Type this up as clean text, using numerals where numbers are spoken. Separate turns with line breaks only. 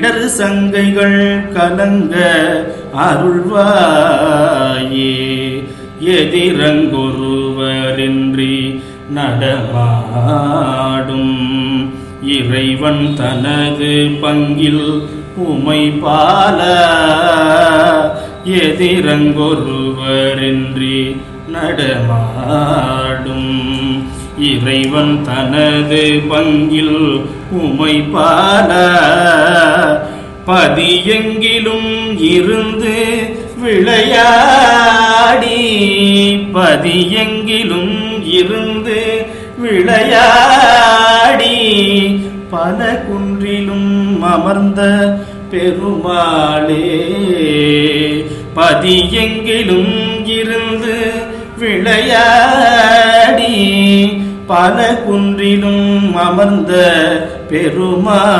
இடர் சங்கைகள் கலங்க அருள்வாயே. எதிரங்கொருவரின்றி நடமாடும் இறைவன் தனது பங்கில் உமை பால. எதிரங்கொருவரின்றி நடமாடும் இறைவன் தனது பங்கில் உமை பால. பதியெங்கிலும் இருந்து விளையாடி பதியெங்கிலும் இருந்து விளையாடி பல குன்றிலும் அமர்ந்த பெருமாளே. பதியெங்கிலும் இருந்து விளையாடி பல குன்றிலும் அமர்ந்த பெருமாளே.